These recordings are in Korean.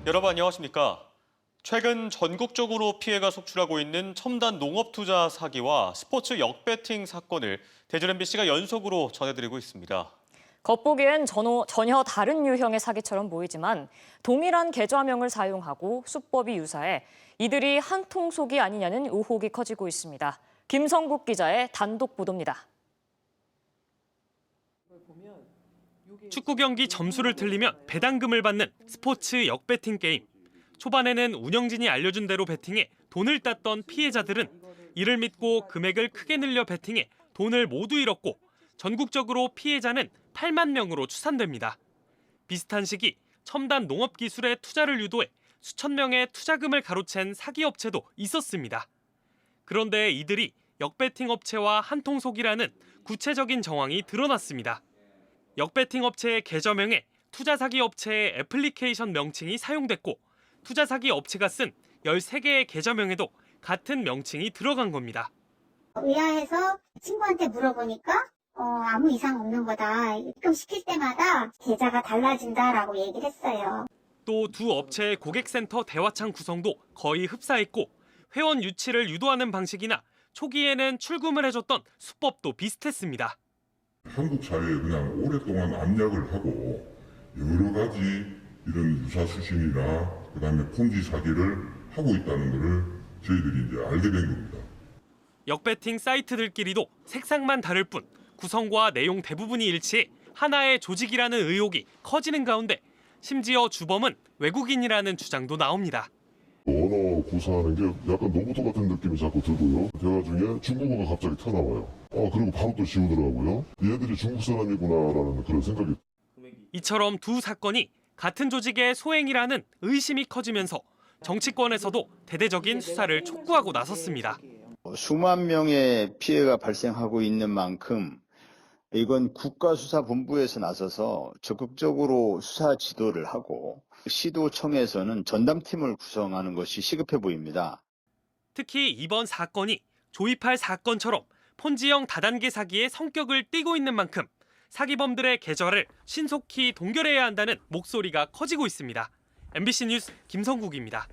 여러분 안녕하십니까? 최근 전국적으로 피해가 속출하고 있는 첨단 농업 투자 사기와 스포츠 역배팅 사건을 대전 MBC가 연속으로 전해드리고 있습니다. 겉보기엔 전혀 다른 유형의 사기처럼 보이지만 동일한 계좌명을 사용하고 수법이 유사해 이들이 한통속이 아니냐는 의혹이 커지고 있습니다. 김성국 기자의 단독 보도입니다. 축구 경기 점수를 틀리면 배당금을 받는 스포츠 역배팅 게임. 초반에는 운영진이 알려준 대로 배팅해 돈을 땄던 피해자들은 이를 믿고 금액을 크게 늘려 배팅해 돈을 모두 잃었고 전국적으로 피해자는 8만 명으로 추산됩니다. 비슷한 시기 첨단 농업 기술에 투자를 유도해 수천 명의 투자금을 가로챈 사기 업체도 있었습니다. 그런데 이들이 역배팅 업체와 한통속이라는 구체적인 정황이 드러났습니다. 역배팅 업체의 계좌명에 투자 사기 업체의 애플리케이션 명칭이 사용됐고 투자 사기 업체가 쓴 13개의 계좌명에도 같은 명칭이 들어간 겁니다. 의아해서 친구한테 물어보니까 아무 이상 없는 거다. 입금시킬 때마다 계좌가 달라진다라고 얘기를 했어요. 또 두 업체의 고객센터 대화창 구성도 거의 흡사했고 회원 유치를 유도하는 방식이나 초기에는 출금을 해줬던 수법도 비슷했습니다. 한국 사회에 그냥 오랫동안 압력을 하고 여러 가지 이런 유사수신이나 그다음에 폰지 사기를 하고 있다는 것을 저희들이 이제 알게 된 겁니다. 역배팅 사이트들끼리도 색상만 다를 뿐 구성과 내용 대부분이 일치해 하나의 조직이라는 의혹이 커지는 가운데 심지어 주범은 외국인이라는 주장도 나옵니다. 언어 구사하는 게 약간 노부터 같은 느낌이 자꾸 들고요. 대화 중에 중국어가 갑자기 튀어나와요. 그리고 바로 또 지우더라고요. 얘들이 중국 사람이구나라는 그런 생각이. 이처럼 두 사건이 같은 조직의 소행이라는 의심이 커지면서 정치권에서도 대대적인 수사를 촉구하고 나섰습니다. 수만 명의 피해가 발생하고 있는 만큼 이건 국가수사본부에서 나서서 적극적으로 수사 지도를 하고 시도청에서는 전담팀을 구성하는 것이 시급해 보입니다. 특히 이번 사건이 조이팔 사건처럼 폰지형 다단계 사기의 성격을 띠고 있는 만큼 사기범들의 계좌를 신속히 동결해야 한다는 목소리가 커지고 있습니다. MBC 뉴스 김성국입니다.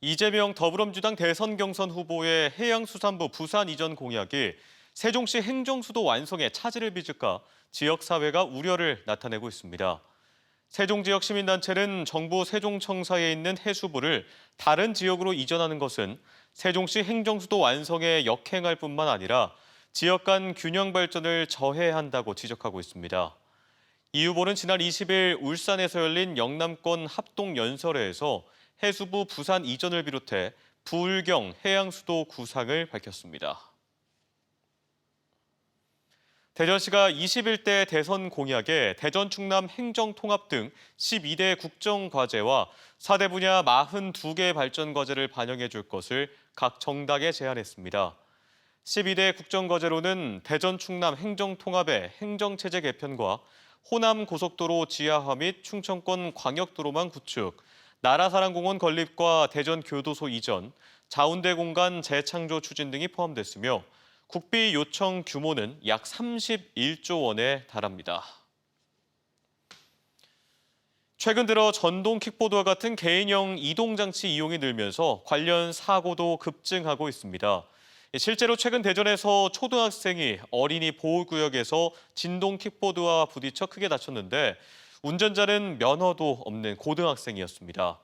이재명 더불어민주당 대선 경선 후보의 해양수산부 부산 이전 공약이 세종시 행정수도 완성에 차질을 빚을까 지역사회가 우려를 나타내고 있습니다. 세종 지역 시민단체는 정부 세종청사에 있는 해수부를 다른 지역으로 이전하는 것은 세종시 행정수도 완성에 역행할 뿐만 아니라 지역 간 균형 발전을 저해한다고 지적하고 있습니다. 이 후보는 지난 20일 울산에서 열린 영남권 합동연설회에서 해수부 부산 이전을 비롯해 부울경 해양수도 구상을 밝혔습니다. 대전시가 21대 대선 공약에 대전 충남 행정통합 등 12대 국정과제와 4대 분야 42개 발전과제를 반영해 줄 것을 각 당에 제안했습니다. 12대 국정과제로는 대전 충남 행정통합의 행정체제 개편과 호남 고속도로 지하화 및 충청권 광역도로망 구축, 나라사랑공원 건립과 대전 교도소 이전, 자운대 공간 재창조 추진 등이 포함됐으며 국비 요청 규모는 약 31조 원에 달합니다. 최근 들어 전동 킥보드와 같은 개인형 이동장치 이용이 늘면서 관련 사고도 급증하고 있습니다. 실제로 최근 대전에서 초등학생이 어린이 보호구역에서 진동 킥보드와 부딪혀 크게 다쳤는데 운전자는 면허도 없는 고등학생이었습니다.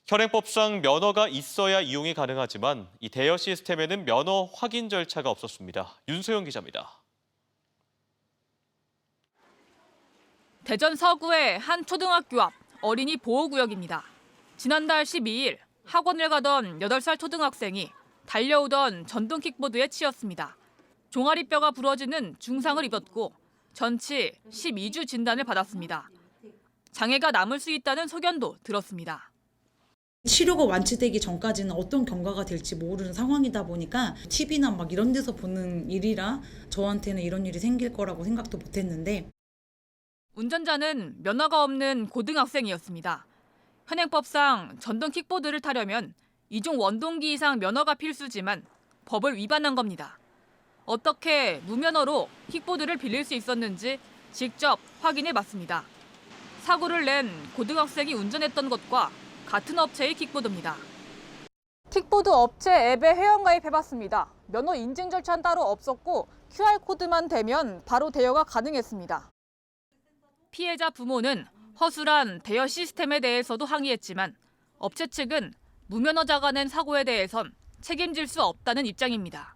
현행법상 면허가 있어야 이용이 가능하지만 이 대여 시스템에는 면허 확인 절차가 없었습니다. 윤소영 기자입니다. 대전 서구의 한 초등학교 앞 어린이 보호구역입니다. 지난달 12일 학원을 가던 8살 초등학생이 달려오던 전동 킥보드에 치였습니다. 종아리뼈가 부러지는 중상을 입었고 전치 12주 진단을 받았습니다. 장애가 남을 수 있다는 소견도 들었습니다. 치료가 완치되기 전까지는 어떤 경과가 될지 모르는 상황이다 보니까 TV나 막 이런 데서 보는 일이라 저한테는 이런 일이 생길 거라고 생각도 못했는데. 운전자는 면허가 없는 고등학생이었습니다. 현행법상 전동 킥보드를 타려면 이종 원동기 이상 면허가 필수지만 법을 위반한 겁니다. 어떻게 무면허로 킥보드를 빌릴 수 있었는지 직접 확인해 봤습니다. 사고를 낸 고등학생이 운전했던 것과 같은 업체의 킥보드입니다. 킥보드 업체 앱에 회원가입해봤습니다. 면허 인증 절차는 따로 없었고 QR코드만 대면 바로 대여가 가능했습니다. 피해자 부모는 허술한 대여 시스템에 대해서도 항의했지만 업체 측은 무면허자가 낸 사고에 대해선 책임질 수 없다는 입장입니다.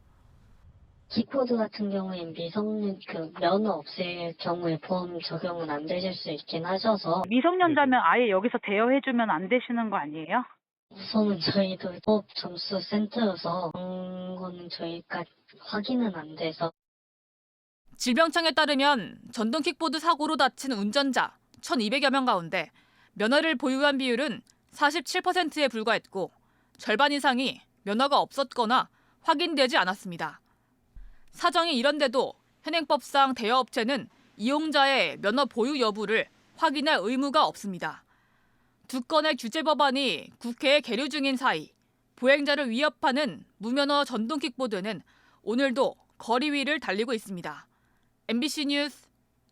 킥보드 같은 경우엔 미성년 면허 없을 경우에 보험 적용은 안 되실 수 있긴 하셔서 미성년자면 아예 여기서 대여해주면 안 되시는 거 아니에요? 우선은 저희도 법 점수 센터여서 그런 거는 저희가 확인은 안 돼서. 질병청에 따르면 전동 킥보드 사고로 다친 운전자 1,200여 명 가운데 면허를 보유한 비율은 47%에 불과했고 절반 이상이 면허가 없었거나 확인되지 않았습니다. 사정이 이런데도 현행법상 대여업체는 이용자의 면허 보유 여부를 확인할 의무가 없습니다. 두 건의 규제 법안이 국회에 계류 중인 사이 보행자를 위협하는 무면허 전동 킥보드는 오늘도 거리 위를 달리고 있습니다. MBC 뉴스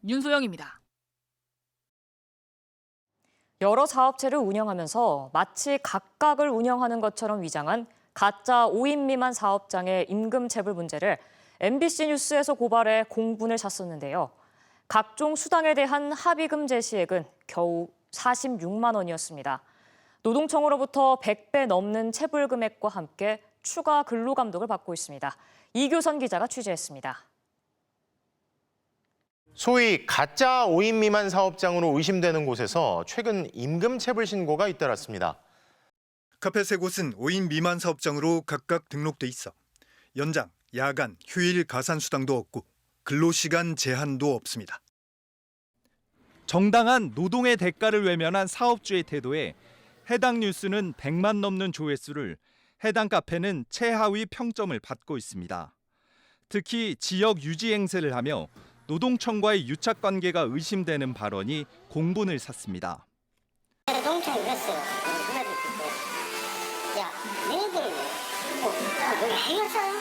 윤소영입니다. 여러 사업체를 운영하면서 마치 각각을 운영하는 것처럼 위장한 가짜 5인 미만 사업장의 임금 체불 문제를 MBC 뉴스에서 고발해 공분을 샀었는데요. 각종 수당에 대한 합의금 제시액은 겨우 46만 원이었습니다. 노동청으로부터 100배 넘는 체불 금액과 함께 추가 근로 감독을 받고 있습니다. 이교선 기자가 취재했습니다. 소위 가짜 5인 미만 사업장으로 의심되는 곳에서 최근 임금 체불 신고가 잇따랐습니다. 카페 세 곳은 5인 미만 사업장으로 각각 등록돼 있어 연장, 야간, 휴일 가산 수당도 없고 근로시간 제한도 없습니다. 정당한 노동의 대가를 외면한 사업주의 태도에 해당 뉴스는 100만 넘는 조회수를, 해당 카페는 최하위 평점을 받고 있습니다. 특히 지역 유지 행세를 하며 노동청과의 유착 관계가 의심되는 발언이 공분을 샀습니다. 노동청이 그랬어요. 야, 너희들 여기 해결사야?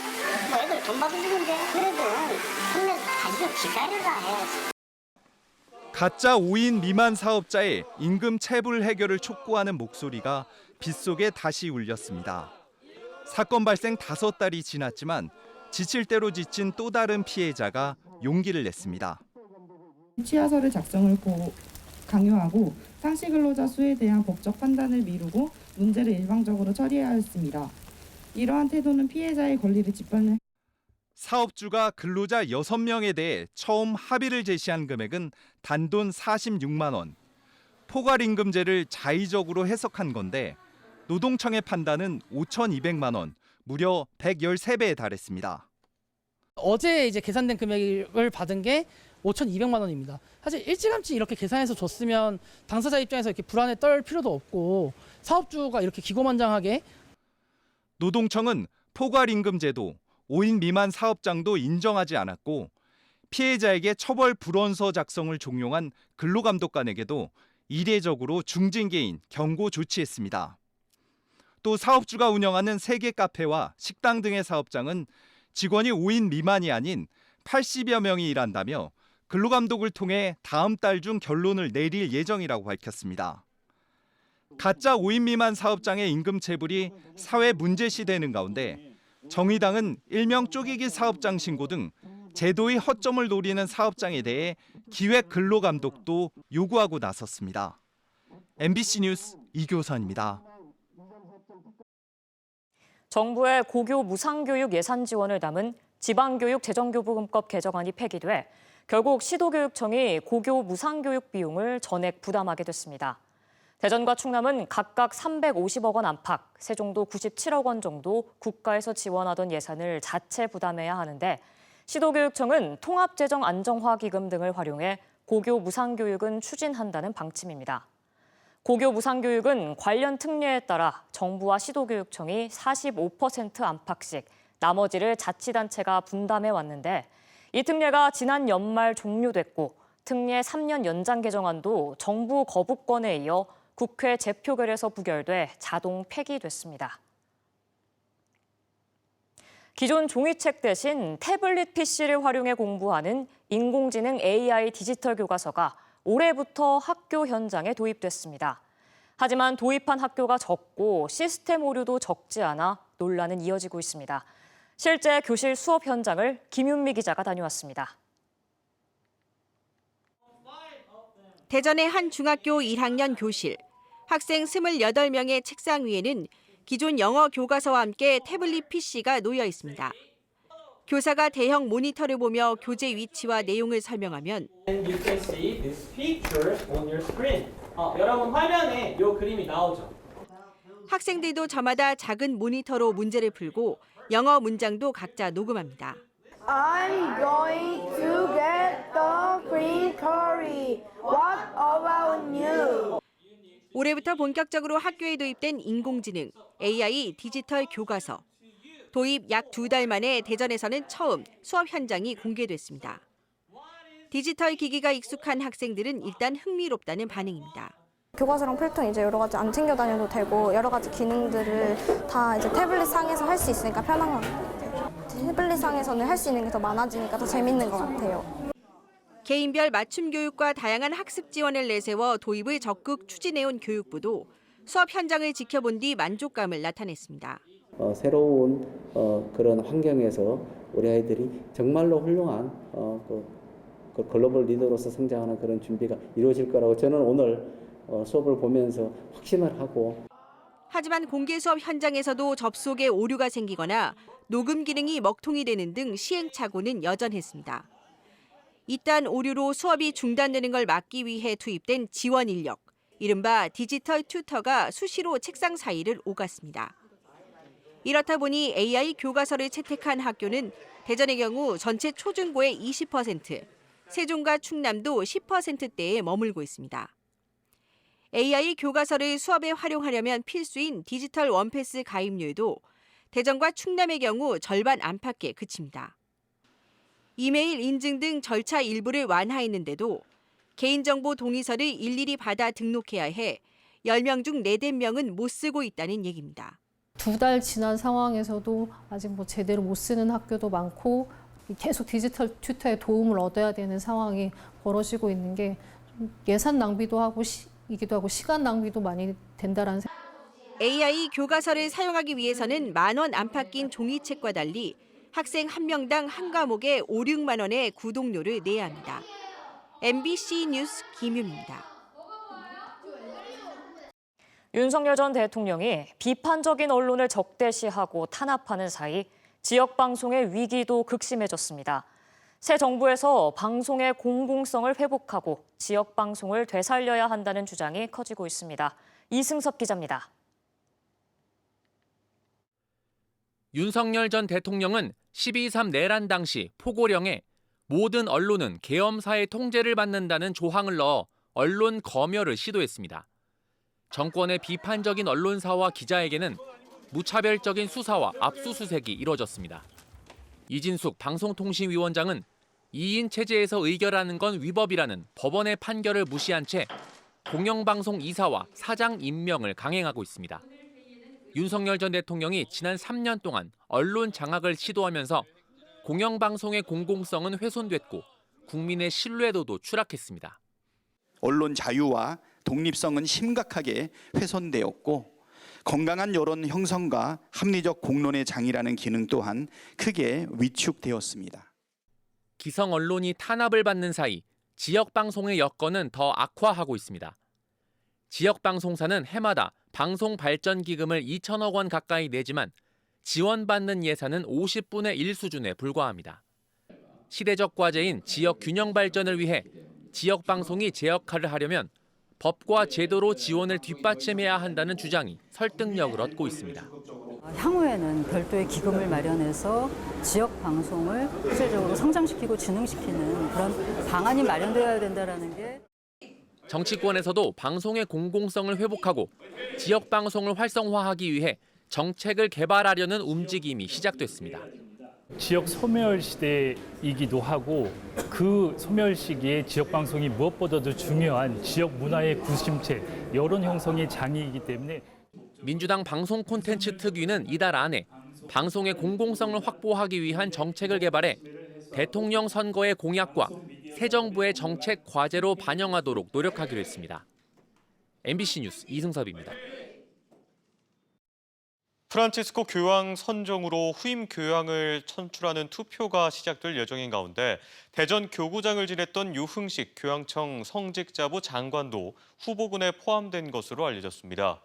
애들 돈 받아주는데 그래도 손에 가지고 기다려라 해야지. 가짜 5인 미만 사업자의 임금 체불 해결을 촉구하는 목소리가 빗속에 다시 울렸습니다. 사건 발생 5달이 지났지만 지칠 대로 지친 또 다른 피해자가 용기를 냈습니다. 취하서를 작성을 강요하고 상시 근로자 수에 대한 법적 판단을 미루고 문제를 일방적으로 처리하였습니다. 이러한 태도는 피해자의 권리를 짓밟는. 사업주가 근로자 6명에 대해 처음 합의를 제시한 금액은 단돈 46만 원. 포괄임금제를 자의적으로 해석한 건데 노동청의 판단은 5,200만 원, 무려 113배에 달했습니다. 어제 이제 계산된 금액을 받은 게 5,200만 원입니다. 사실 일찌감치 이렇게 계산해서 줬으면 당사자 입장에서 이렇게 불안에 떨 필요도 없고 사업주가 이렇게 기고만장하게. 노동청은 포괄임금제도, 5인 미만 사업장도 인정하지 않았고 피해자에게 처벌 불원서 작성을 종용한 근로감독관에게도 이례적으로 중징계인 경고 조치했습니다. 또 사업주가 운영하는 3개 카페와 식당 등의 사업장은 직원이 5인 미만이 아닌 80여 명이 일한다며 근로감독을 통해 다음 달 중 결론을 내릴 예정이라고 밝혔습니다. 가짜 5인 미만 사업장의 임금 체불이 사회 문제시되는 가운데 정의당은 일명 쪼개기 사업장 신고 등 제도의 허점을 노리는 사업장에 대해 기획 근로감독도 요구하고 나섰습니다. MBC 뉴스 이교선입니다. 정부의 고교 무상교육 예산 지원을 담은 지방교육 재정교부금법 개정안이 폐기돼 결국 시도교육청이 고교 무상교육 비용을 전액 부담하게 됐습니다. 대전과 충남은 각각 350억 원 안팎, 세종도 97억 원 정도 국가에서 지원하던 예산을 자체 부담해야 하는데 시도교육청은 통합재정 안정화 기금 등을 활용해 고교 무상교육은 추진한다는 방침입니다. 고교 무상교육은 관련 특례에 따라 정부와 시도교육청이 45% 안팎씩 나머지를 자치단체가 분담해 왔는데 이 특례가 지난 연말 종료됐고 특례 3년 연장 개정안도 정부 거부권에 이어 국회 재표결에서 부결돼 자동 폐기됐습니다. 기존 종이책 대신 태블릿 PC를 활용해 공부하는 인공지능 AI 디지털 교과서가 올해부터 학교 현장에 도입됐습니다. 하지만 도입한 학교가 적고 시스템 오류도 적지 않아 논란은 이어지고 있습니다. 실제 교실 수업 현장을 김윤미 기자가 다녀왔습니다. 대전의 한 중학교 1학년 교실. 학생 28명의 책상 위에는 기존 영어 교과서와 함께 태블릿 PC가 놓여 있습니다. 교사가 대형 모니터를 보며 교재 위치와 내용을 설명하면 여러분 화면에 이 그림이 나오죠. 학생들도 저마다 작은 모니터로 문제를 풀고 영어 문장도 각자 녹음합니다. I'm going to get the green curry. What about you? 올해부터 본격적으로 학교에 도입된 인공지능, AI 디지털 교과서. 도입 약 2달 만에 대전에서는 처음 수업 현장이 공개됐습니다. 디지털 기기가 익숙한 학생들은 일단 흥미롭다는 반응입니다. 교과서랑 필통 이제 여러 가지 안 챙겨 다녀도 되고 여러 가지 기능들을 다 이제 태블릿 상에서 할 수 있으니까 편한 것 같아요. 태블릿 상에서는 할 수 있는 게 더 많아지니까 더 재밌는 것 같아요. 개인별 맞춤 교육과 다양한 학습 지원을 내세워 도입을 적극 추진해온 교육부도 수업 현장을 지켜본 뒤 만족감을 나타냈습니다. 새로운 그런 환경에서 우리 아이들이 정말로 훌륭한 그 글로벌 리더로서 성장하는 그런 준비가 이루어질 거라고 저는 오늘 수업을 보면서 확신을 하고. 하지만 공개 수업 현장에서도 접속에 오류가 생기거나 녹음 기능이 먹통이 되는 등 시행착오는 여전했습니다. 이딴 오류로 수업이 중단되는 걸 막기 위해 투입된 지원 인력, 이른바 디지털 튜터가 수시로 책상 사이를 오갔습니다. 이렇다 보니 AI 교과서를 채택한 학교는 대전의 경우 전체 초중고의 20%, 세종과 충남도 10%대에 머물고 있습니다. AI 교과서를 수업에 활용하려면 필수인 디지털 원패스 가입률도 대전과 충남의 경우 절반 안팎에 그칩니다. 이메일 인증 등 절차 일부를 완화했는데도 개인정보 동의서를 일일이 받아 등록해야 해 10명 중 4~5명은 못 쓰고 있다는 얘기입니다. 2달 지난 상황에서도 아직 제대로 못 쓰는 학교도 많고 계속 디지털 튜터의 도움을 얻어야 되는 상황이 벌어지고 있는 게 예산 낭비도 하고 이기도 하고 시간 낭비도 많이 된다라는 생각. AI 교과서를 사용하기 위해서는 10,000원 안팎 낀 종이책과 달리 학생 1명당 한 과목에 5~6만 원의 구독료를 내야 합니다. MBC 뉴스 김윤입니다. 윤석열 전 대통령이 비판적인 언론을 적대시하고 탄압하는 사이 지역 방송의 위기도 극심해졌습니다. 새 정부에서 방송의 공공성을 회복하고 지역 방송을 되살려야 한다는 주장이 커지고 있습니다. 이승섭 기자입니다. 윤석열 전 대통령은 12.3 내란 당시 포고령에 모든 언론은 계엄사의 통제를 받는다는 조항을 넣어 언론 검열을 시도했습니다. 정권의 비판적인 언론사와 기자에게는 무차별적인 수사와 압수수색이 이뤄졌습니다. 이진숙 방송통신위원장은 2인 체제에서 의결하는 건 위법이라는 법원의 판결을 무시한 채 공영방송 이사와 사장 임명을 강행하고 있습니다. 윤석열 전 대통령이 지난 3년 동안 언론 장악을 시도하면서 공영방송의 공공성은 훼손됐고 국민의 신뢰도도 추락했습니다. 언론 자유와 독립성은 심각하게 훼손되었고 건강한 여론 형성과 합리적 공론의 장이라는 기능 또한 크게 위축되었습니다. 기성 언론이 탄압을 받는 사이 지역 방송의 여건은 더 악화하고 있습니다. 지역 방송사는 해마다 방송 발전 기금을 2천억 원 가까이 내지만 지원받는 예산은 50분의 1 수준에 불과합니다. 시대적 과제인 지역 균형 발전을 위해 지역 방송이 제 역할을 하려면 법과 제도로 지원을 뒷받침해야 한다는 주장이 설득력을 얻고 있습니다. 향후에는 별도의 기금을 마련해서 지역 방송을 구체적으로 성장시키고 진흥시키는 그런 방안이 마련되어야 된다는 게. 정치권에서도 방송의 공공성을 회복하고 지역 방송을 활성화하기 위해 정책을 개발하려는 움직임이 시작됐습니다. 지역 소멸 시대이기도 하고 그 소멸 시기에 지역 방송이 무엇보다도 중요한 지역 문화의 구심체, 여론 형성의 장이기 때문에 민주당 방송 콘텐츠 특위는 이달 안에 방송의 공공성을 확보하기 위한 정책을 개발해 대통령 선거의 공약과 새 정부의 정책 과제로 반영하도록 노력하기로 했습니다. MBC 뉴스 이승섭입니다. 프란치스코 교황 선정으로 후임 교황을 선출하는 투표가 시작될 예정인 가운데 대전 교구장을 지냈던 유흥식 교황청 성직자부 장관도 후보군에 포함된 것으로 알려졌습니다.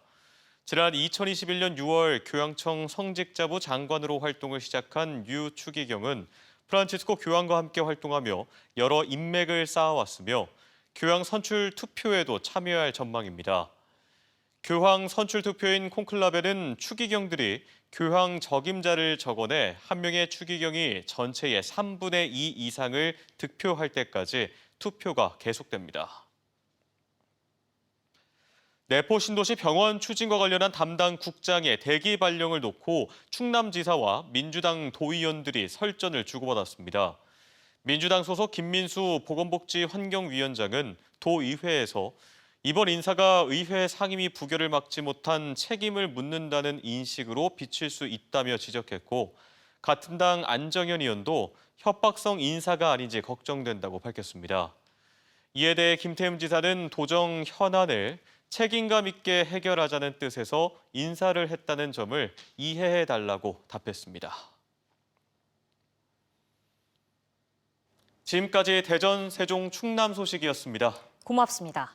지난 2021년 6월 교황청 성직자부 장관으로 활동을 시작한 유 추기경은 프란치스코 교황과 함께 활동하며 여러 인맥을 쌓아왔으며 교황 선출 투표에도 참여할 전망입니다. 교황 선출 투표인 콘클라베는 추기경들이 교황 적임자를 적어내 한 명의 추기경이 전체의 3분의 2 이상을 득표할 때까지 투표가 계속됩니다. 내포 신도시 병원 추진과 관련한 담당 국장의 대기 발령을 놓고 충남지사와 민주당 도의원들이 설전을 주고받았습니다. 민주당 소속 김민수 보건복지환경위원장은 도의회에서 이번 인사가 의회 상임위 부결을 막지 못한 책임을 묻는다는 인식으로 비칠 수 있다며 지적했고 같은 당 안정현 의원도 협박성 인사가 아닌지 걱정된다고 밝혔습니다. 이에 대해 김태흠 지사는 도정 현안을 책임감 있게 해결하자는 뜻에서 인사를 했다는 점을 이해해달라고 답했습니다. 지금까지 대전, 세종, 충남 소식이었습니다. 고맙습니다.